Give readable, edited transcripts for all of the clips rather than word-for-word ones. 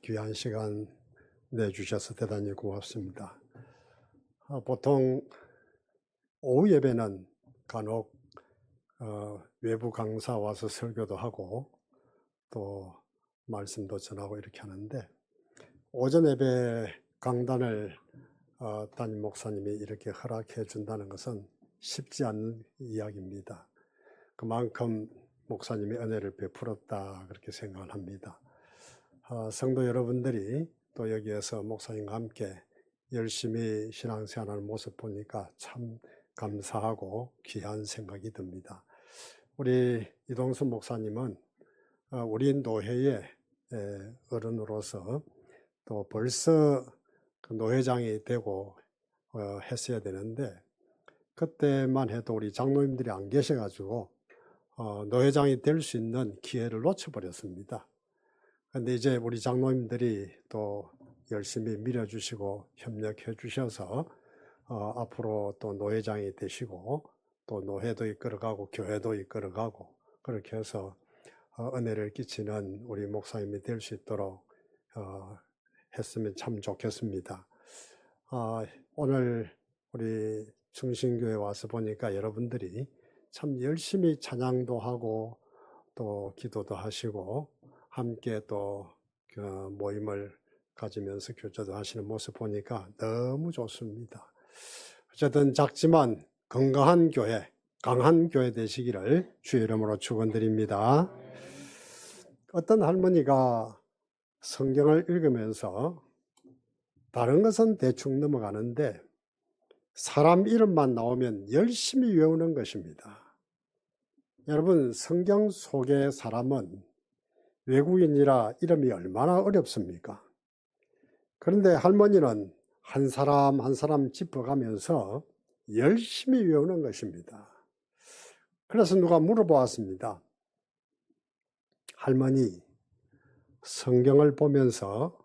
귀한 시간 내주셔서 대단히 고맙습니다. 보통 오후 예배는 간혹 외부 강사 와서 설교도 하고 또 말씀도 전하고 이렇게 하는데, 오전 예배 강단을 담임 목사님이 이렇게 허락해 준다는 것은 쉽지 않은 이야기입니다. 그만큼 목사님이 은혜를 베풀었다 그렇게 생각을 합니다. 성도 여러분들이 또 여기에서 목사님과 함께 열심히 신앙생활하는 모습 보니까 참 감사하고 귀한 생각이 듭니다. 우리 이동수 목사님은 우리 노회의 어른으로서 또 벌써 노회장이 되고 했어야 되는데, 그때만 해도 우리 장로님들이 안 계셔가지고 노회장이 될 수 있는 기회를 놓쳐버렸습니다. 그런데 이제 우리 장로님들이 또 열심히 밀어주시고 협력해 주셔서 앞으로 또 노회장이 되시고 또 노회도 이끌어가고 교회도 이끌어가고 그렇게 해서 은혜를 끼치는 우리 목사님이 될 수 있도록 했으면 참 좋겠습니다. 오늘 우리 충신교회 와서 보니까 여러분들이 참 열심히 찬양도 하고 또 기도도 하시고 함께 또 모임을 가지면서 교제도 하시는 모습 보니까 너무 좋습니다. 어쨌든 작지만 건강한 교회, 강한 교회 되시기를 주의 이름으로 축원드립니다. 어떤 할머니가 성경을 읽으면서 다른 것은 대충 넘어가는데 사람 이름만 나오면 열심히 외우는 것입니다. 여러분, 성경 속의 사람은 외국인이라 이름이 얼마나 어렵습니까? 그런데 할머니는 한 사람 한 사람 짚어가면서 열심히 외우는 것입니다. 그래서 누가 물어보았습니다. 할머니, 성경을 보면서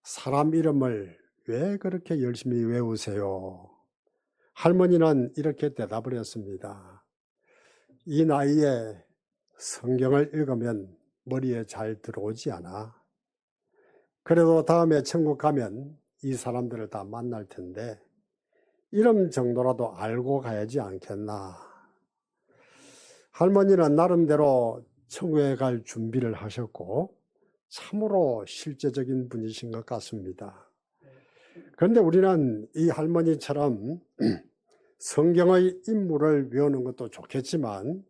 사람 이름을 왜 그렇게 열심히 외우세요? 할머니는 이렇게 대답을 했습니다. 이 나이에 성경을 읽으면 머리에 잘 들어오지 않아. 그래도 다음에 천국 가면 이 사람들을 다 만날 텐데 이름 정도라도 알고 가야지 않겠나. 할머니는 나름대로 천국에 갈 준비를 하셨고 참으로 실제적인 분이신 것 같습니다. 그런데 우리는 이 할머니처럼 성경의 인물을 외우는 것도 좋겠지만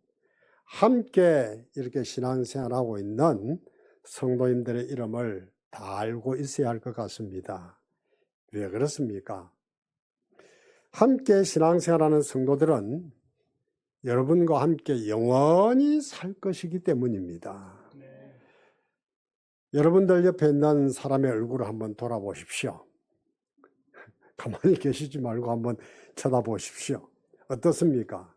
함께 이렇게 신앙생활하고 있는 성도님들의 이름을 다 알고 있어야 할 것 같습니다. 왜 그렇습니까? 함께 신앙생활하는 성도들은 여러분과 함께 영원히 살 것이기 때문입니다. 여러분들 옆에 있는 사람의 얼굴을 한번 돌아보십시오. 가만히 계시지 말고 한번 쳐다보십시오. 어떻습니까?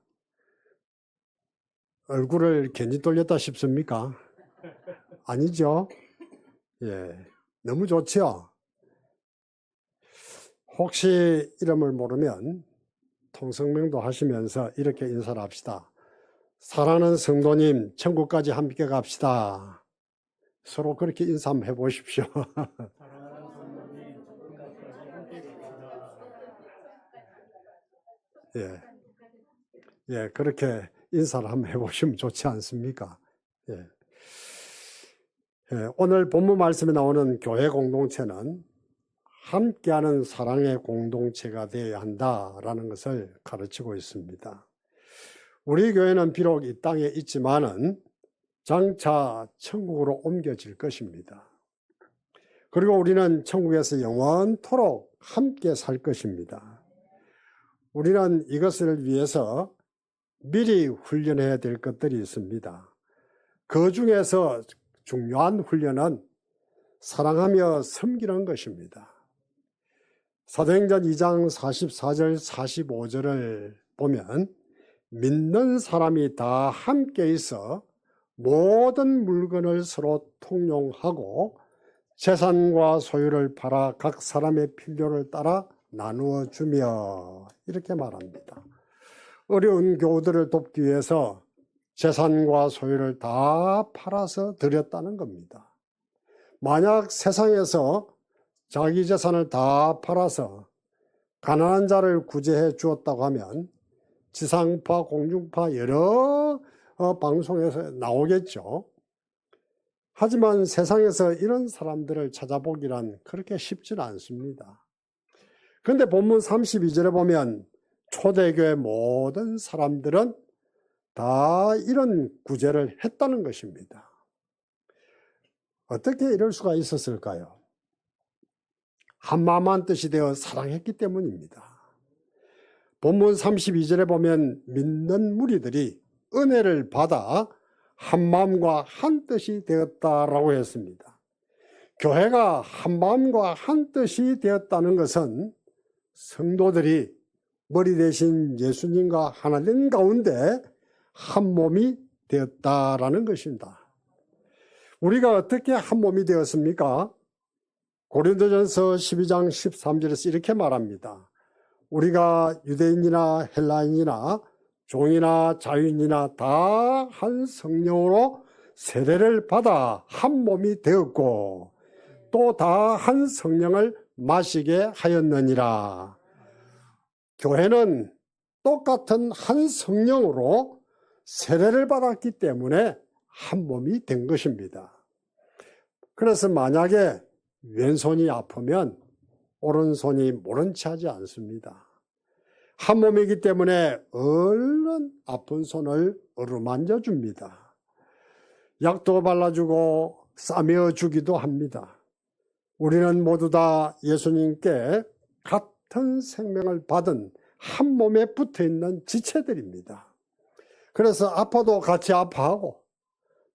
얼굴을 괜히 돌렸다 싶습니까? 아니죠? 예, 너무 좋죠? 혹시 이름을 모르면 통성명도 하시면서 이렇게 인사를 합시다. 사랑하는 성도님, 천국까지 함께 갑시다. 서로 그렇게 인사 한번 해보십시오. 예, 그렇게 인사를 한번 해보시면 좋지 않습니까? 예. 오늘 본문 말씀에 나오는 교회 공동체는 함께하는 사랑의 공동체가 되어야 한다라는 것을 가르치고 있습니다. 우리 교회는 비록 이 땅에 있지만은 장차 천국으로 옮겨질 것입니다. 그리고 우리는 천국에서 영원토록 함께 살 것입니다. 우리는 이것을 위해서 미리 훈련해야 될 것들이 있습니다. 그 중에서 중요한 훈련은 사랑하며 섬기는 것입니다. 사도행전 2장 44절 45절을 보면 믿는 사람이 다 함께 있어 모든 물건을 서로 통용하고 재산과 소유를 팔아 각 사람의 필요를 따라 나누어 주며 이렇게 말합니다. 어려운 교우들을 돕기 위해서 재산과 소유를 다 팔아서 드렸다는 겁니다. 만약 세상에서 자기 재산을 다 팔아서 가난한 자를 구제해 주었다고 하면 지상파, 공중파 여러 방송에서 나오겠죠. 하지만 세상에서 이런 사람들을 찾아보기란 그렇게 쉽지는 않습니다. 그런데 본문 32절에 보면 초대교회 모든 사람들은 다 이런 구제를 했다는 것입니다. 어떻게 이럴 수가 있었을까요? 한마음 한뜻이 되어 사랑했기 때문입니다. 본문 32절에 보면 믿는 무리들이 은혜를 받아 한마음과 한뜻이 되었다라고 했습니다. 교회가 한마음과 한뜻이 되었다는 것은 성도들이 머리 대신 예수님과 하나 된 가운데 한 몸이 되었다라는 것입니다. 우리가 어떻게 한 몸이 되었습니까? 고린도전서 12장 13절에서 이렇게 말합니다. 우리가 유대인이나 헬라인이나 종이나 자유인이나 다 한 성령으로 세례를 받아 한 몸이 되었고 또 다 한 성령을 마시게 하였느니라. 교회는 똑같은 한 성령으로 세례를 받았기 때문에 한 몸이 된 것입니다. 그래서 만약에 왼손이 아프면 오른손이 모른 체 하지 않습니다. 한 몸이기 때문에 얼른 아픈 손을 어루만져 줍니다. 약도 발라주고 싸매어 주기도 합니다. 우리는 모두 다 예수님께 같은 생명을 받은 한 몸에 붙어있는 지체들입니다. 그래서 아파도 같이 아파하고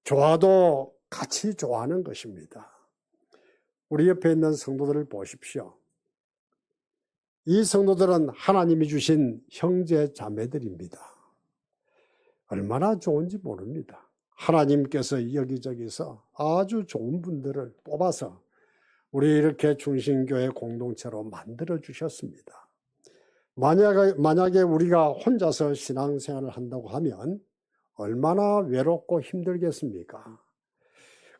좋아도 같이 좋아하는 것입니다. 우리 옆에 있는 성도들을 보십시오. 이 성도들은 하나님이 주신 형제 자매들입니다. 얼마나 좋은지 모릅니다. 하나님께서 여기저기서 아주 좋은 분들을 뽑아서 우리 이렇게 중심교회 공동체로 만들어 주셨습니다. 만약에 우리가 혼자서 신앙생활을 한다고 하면 얼마나 외롭고 힘들겠습니까?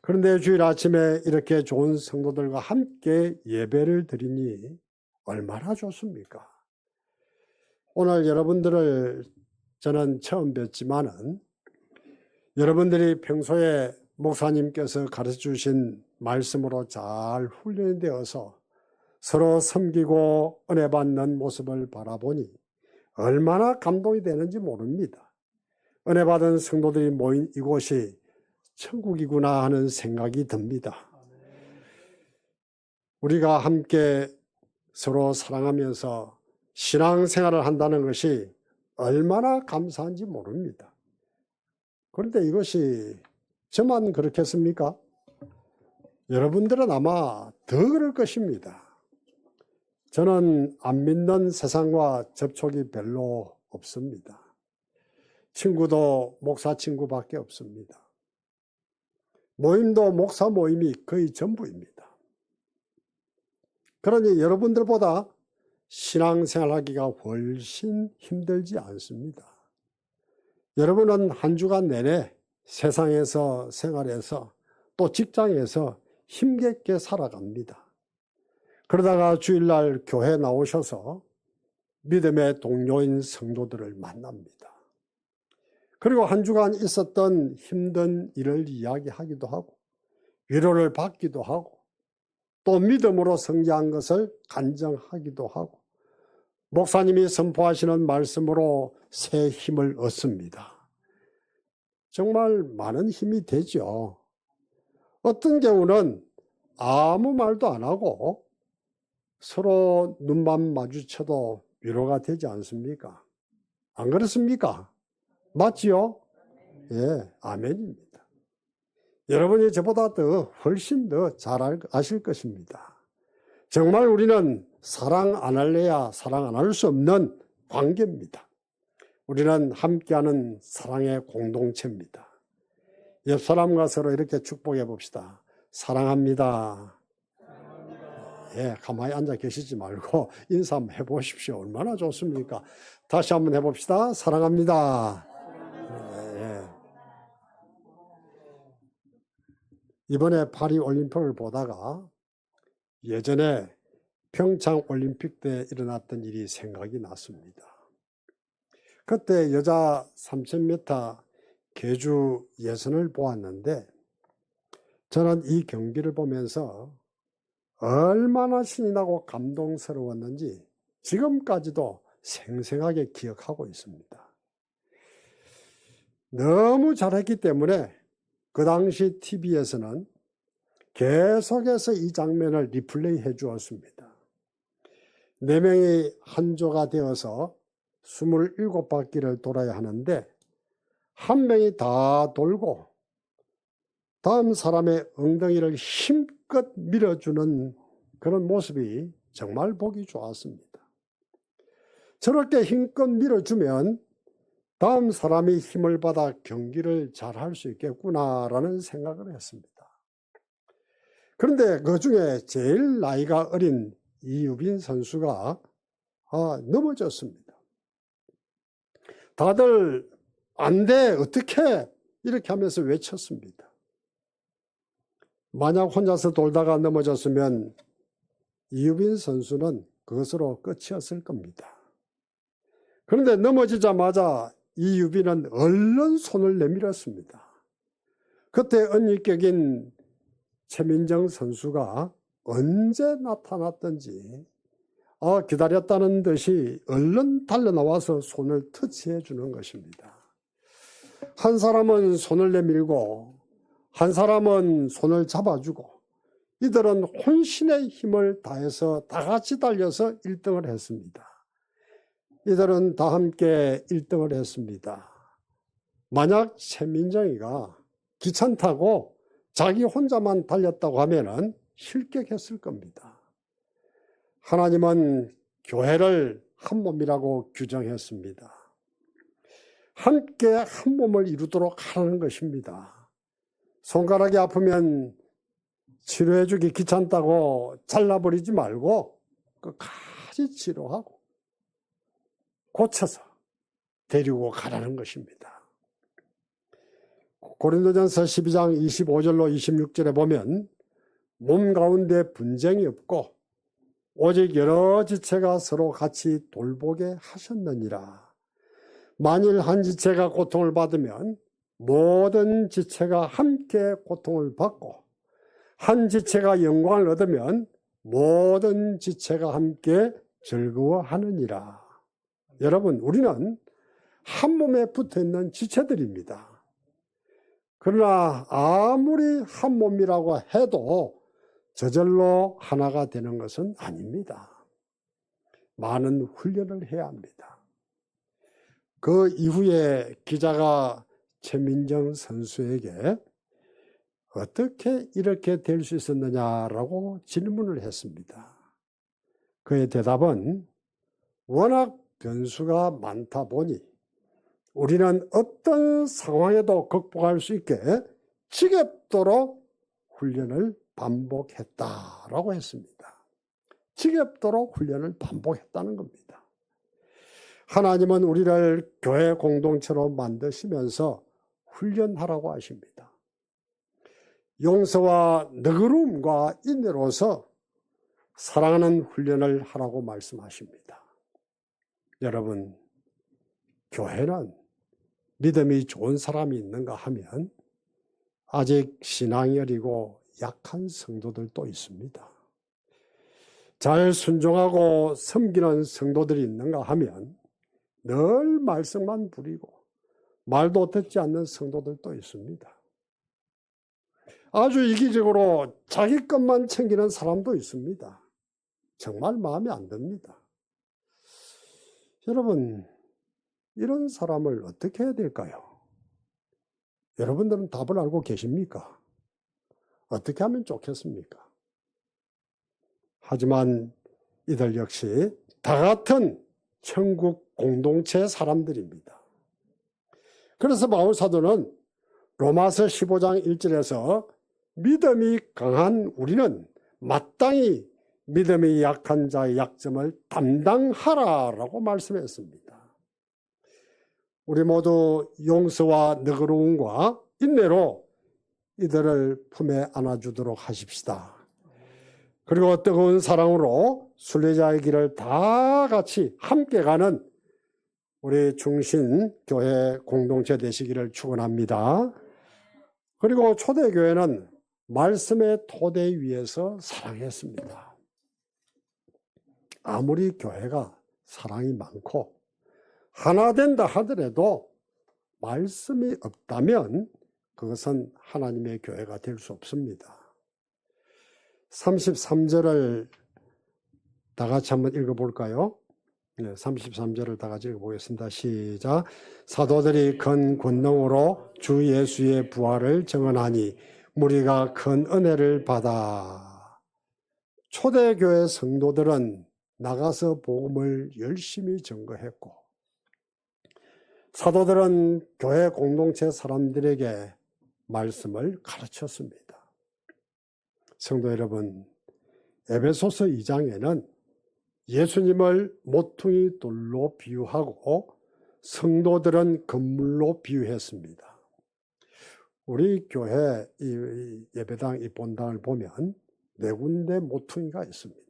그런데 주일 아침에 이렇게 좋은 성도들과 함께 예배를 드리니 얼마나 좋습니까? 오늘 여러분들을 저는 처음 뵀지만은 여러분들이 평소에 목사님께서 가르쳐 주신 말씀으로 잘 훈련이 되어서 서로 섬기고 은혜 받는 모습을 바라보니 얼마나 감동이 되는지 모릅니다. 은혜 받은 성도들이 모인 이곳이 천국이구나 하는 생각이 듭니다. 우리가 함께 서로 사랑하면서 신앙생활을 한다는 것이 얼마나 감사한지 모릅니다. 그런데 이것이 저만 그렇겠습니까? 여러분들은 아마 더 그럴 것입니다. 저는 안 믿는 세상과 접촉이 별로 없습니다. 친구도 목사 친구밖에 없습니다. 모임도 목사 모임이 거의 전부입니다. 그러니 여러분들보다 신앙생활하기가 훨씬 힘들지 않습니다. 여러분은 한 주간 내내 세상에서 생활해서 또 직장에서 힘겹게 살아갑니다. 그러다가 주일날 교회 나오셔서 믿음의 동료인 성도들을 만납니다. 그리고 한 주간 있었던 힘든 일을 이야기하기도 하고 위로를 받기도 하고 또 믿음으로 성장한 것을 간증하기도 하고 목사님이 선포하시는 말씀으로 새 힘을 얻습니다. 정말 많은 힘이 되죠. 어떤 경우는 아무 말도 안 하고 서로 눈만 마주쳐도 위로가 되지 않습니까? 안 그렇습니까? 맞지요? 예, 아멘입니다. 여러분이 저보다 훨씬 더 잘 아실 것입니다. 정말 우리는 사랑 안 할래야 사랑 안 할 수 없는 관계입니다. 우리는 함께하는 사랑의 공동체입니다. 옆 사람과 서로 이렇게 축복해 봅시다. 사랑합니다. 예, 가만히 앉아 계시지 말고 인사 한번 해보십시오. 얼마나 좋습니까? 다시 한번 해봅시다. 사랑합니다. 예. 이번에 파리 올림픽을 보다가 예전에 평창 올림픽 때 일어났던 일이 생각이 났습니다. 그때 여자 3000m 계주 예선을 보았는데 저는 이 경기를 보면서 얼마나 신이 나고 감동스러웠는지 지금까지도 생생하게 기억하고 있습니다. 너무 잘했기 때문에 그 당시 TV에서는 계속해서 이 장면을 리플레이 해 주었습니다. 4명이 한 조가 되어서 27바퀴를 돌아야 하는데 한 명이 다 돌고 다음 사람의 엉덩이를 힘껏 밀어주는 그런 모습이 정말 보기 좋았습니다. 저렇게 힘껏 밀어주면 다음 사람이 힘을 받아 경기를 잘할 수 있겠구나라는 생각을 했습니다. 그런데 그 중에 제일 나이가 어린 이유빈 선수가 넘어졌습니다. 다들 안 돼, 어떻게 이렇게 하면서 외쳤습니다. 만약 혼자서 돌다가 넘어졌으면 이유빈 선수는 그것으로 끝이었을 겁니다. 그런데 넘어지자마자 이유빈은 얼른 손을 내밀었습니다. 그때 언니격인 최민정 선수가 언제 나타났던지 기다렸다는 듯이 얼른 달려나와서 손을 터치해 주는 것입니다. 한 사람은 손을 내밀고 한 사람은 손을 잡아주고 이들은 혼신의 힘을 다해서 다 같이 달려서 1등을 했습니다. 이들은 다 함께 1등을 했습니다. 만약 최민정이가 기차 타고 자기 혼자만 달렸다고 하면은 실격했을 겁니다. 하나님은 교회를 한 몸이라고 규정했습니다. 함께 한 몸을 이루도록 하라는 것입니다. 손가락이 아프면 치료해주기 귀찮다고 잘라버리지 말고 끝까지 치료하고 고쳐서 데리고 가라는 것입니다. 고린도전서 12장 25절로 26절에 보면 몸 가운데 분쟁이 없고 오직 여러 지체가 서로 같이 돌보게 하셨느니라. 만일 한 지체가 고통을 받으면 모든 지체가 함께 고통을 받고 한 지체가 영광을 얻으면 모든 지체가 함께 즐거워하느니라. 여러분, 우리는 한 몸에 붙어있는 지체들입니다. 그러나 아무리 한 몸이라고 해도 저절로 하나가 되는 것은 아닙니다. 많은 훈련을 해야 합니다. 그 이후에 기자가 최민정 선수에게 어떻게 이렇게 될 수 있었느냐라고 질문을 했습니다. 그의 대답은 워낙 변수가 많다 보니 우리는 어떤 상황에도 극복할 수 있게 지겹도록 훈련을 반복했다라고 했습니다. 지겹도록 훈련을 반복했다는 겁니다. 하나님은 우리를 교회 공동체로 만드시면서 훈련하라고 하십니다. 용서와 너그러움과 인내로서 사랑하는 훈련을 하라고 말씀하십니다. 여러분, 교회는 믿음이 좋은 사람이 있는가 하면 아직 신앙이 어리고 약한 성도들도 있습니다. 잘 순종하고 섬기는 성도들이 있는가 하면 늘 말씀만 부리고 말도 듣지 않는 성도들도 있습니다. 아주 이기적으로 자기 것만 챙기는 사람도 있습니다. 정말 마음에 안 듭니다. 여러분, 이런 사람을 어떻게 해야 될까요? 여러분들은 답을 알고 계십니까? 어떻게 하면 좋겠습니까? 하지만 이들 역시 다 같은 천국 공동체 사람들입니다. 그래서 바울 사도는 로마서 15장 1절에서 믿음이 강한 우리는 마땅히 믿음이 약한 자의 약점을 담당하라라고 말씀했습니다. 우리 모두 용서와 너그러움과 인내로 이들을 품에 안아주도록 하십시다. 그리고 뜨거운 사랑으로 순례자의 길을 다 같이 함께 가는 우리 중신교회 공동체 되시기를 축원합니다. 그리고 초대교회는 말씀의 토대 위에서 사랑했습니다. 아무리 교회가 사랑이 많고 하나 된다 하더라도 말씀이 없다면 그것은 하나님의 교회가 될 수 없습니다. 33절을 다 같이 한번 읽어볼까요? 네, 33절을 다 같이 읽어보겠습니다. 시작. 사도들이 큰 권능으로 주 예수의 부활을 증언하니 무리가 큰 은혜를 받아. 초대교회 성도들은 나가서 복음을 열심히 증거했고, 사도들은 교회 공동체 사람들에게 말씀을 가르쳤습니다. 성도 여러분, 에베소서 2장에는 예수님을 모퉁이 돌로 비유하고 성도들은 건물로 비유했습니다. 우리 교회 이 예배당 이 본당을 보면 4군데 모퉁이가 있습니다.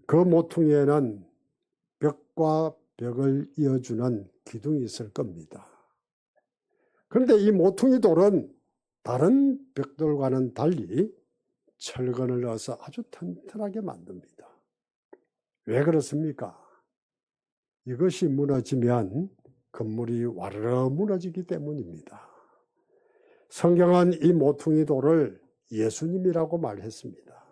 그 모퉁이에는 벽과 벽을 이어주는 기둥이 있을 겁니다. 그런데 이 모퉁이 돌은 다른 벽돌과는 달리 철근을 넣어서 아주 튼튼하게 만듭니다. 왜 그렇습니까? 이것이 무너지면 건물이 와르르 무너지기 때문입니다. 성경은 이 모퉁이 돌을 예수님이라고 말했습니다.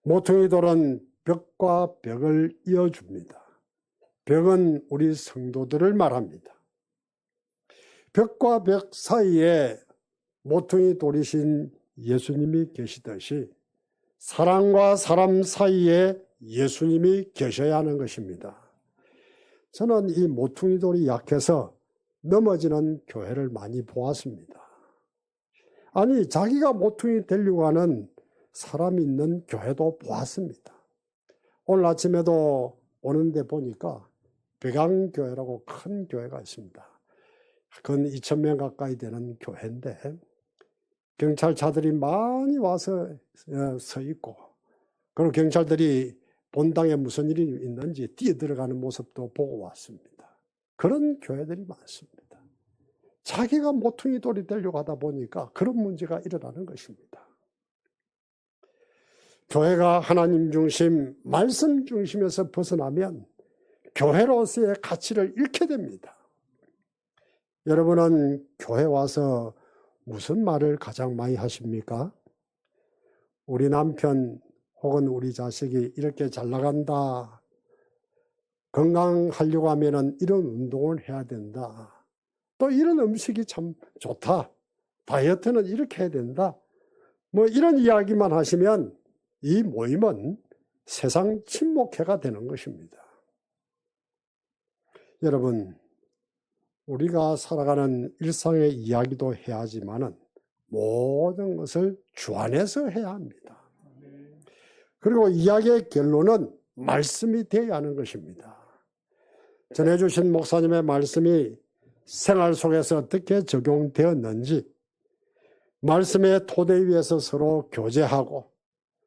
모퉁이 돌은 벽과 벽을 이어줍니다. 벽은 우리 성도들을 말합니다. 벽과 벽 사이에 모퉁이 돌이신 예수님이 계시듯이 사람과 사람 사이에 예수님이 계셔야 하는 것입니다. 저는 이 모퉁이 돌이 약해서 넘어지는 교회를 많이 보았습니다. 아니, 자기가 모퉁이 되려고 하는 사람이 있는 교회도 보았습니다. 오늘 아침에도 오는데 보니까 백양교회라고 큰 교회가 있습니다. 근 2,000명 가까이 되는 교회인데 경찰차들이 많이 와서 서 있고, 그리고 경찰들이 본당에 무슨 일이 있는지 뛰어들어가는 모습도 보고 왔습니다. 그런 교회들이 많습니다. 자기가 모퉁이 돌이 되려고 하다 보니까 그런 문제가 일어나는 것입니다. 교회가 하나님 중심, 말씀 중심에서 벗어나면 교회로서의 가치를 잃게 됩니다. 여러분은 교회 와서 무슨 말을 가장 많이 하십니까? 우리 남편 혹은 우리 자식이 이렇게 잘 나간다. 건강하려고 하면 이런 운동을 해야 된다. 또 이런 음식이 참 좋다. 다이어트는 이렇게 해야 된다. 뭐 이런 이야기만 하시면 이 모임은 세상 친목회가 되는 것입니다. 여러분, 우리가 살아가는 일상의 이야기도 해야 하지만은 모든 것을 주 안에서 해야 합니다. 그리고 이야기의 결론은 말씀이 되어야 하는 것입니다. 전해주신 목사님의 말씀이 생활 속에서 어떻게 적용되었는지, 말씀의 토대 위에서 서로 교제하고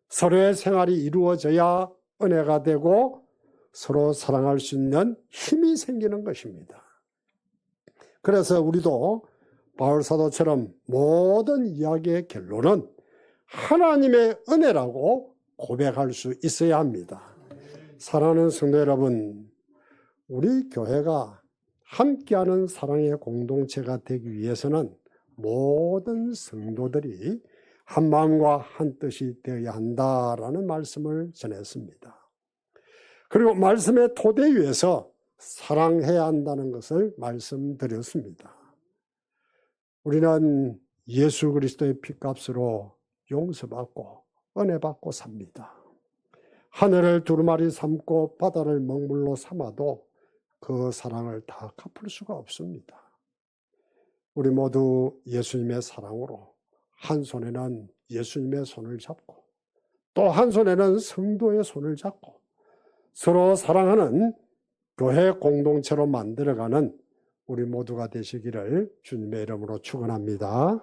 서로의 생활이 이루어져야 은혜가 되고 서로 사랑할 수 있는 힘이 생기는 것입니다. 그래서 우리도 바울 사도처럼 모든 이야기의 결론은 하나님의 은혜라고 고백할 수 있어야 합니다. 사랑하는 성도 여러분, 우리 교회가 함께하는 사랑의 공동체가 되기 위해서는 모든 성도들이 한 마음과 한 뜻이 되어야 한다라는 말씀을 전했습니다. 그리고 말씀의 토대 위에서 사랑해야 한다는 것을 말씀드렸습니다. 우리는 예수 그리스도의 피값으로 용서받고 은혜받고 삽니다. 하늘을 두루마리 삼고 바다를 먹물로 삼아도 그 사랑을 다 갚을 수가 없습니다. 우리 모두 예수님의 사랑으로 한 손에는 예수님의 손을 잡고 또 한 손에는 성도의 손을 잡고 서로 사랑하는 교회 공동체로 만들어가는 우리 모두가 되시기를 주님의 이름으로 축원합니다.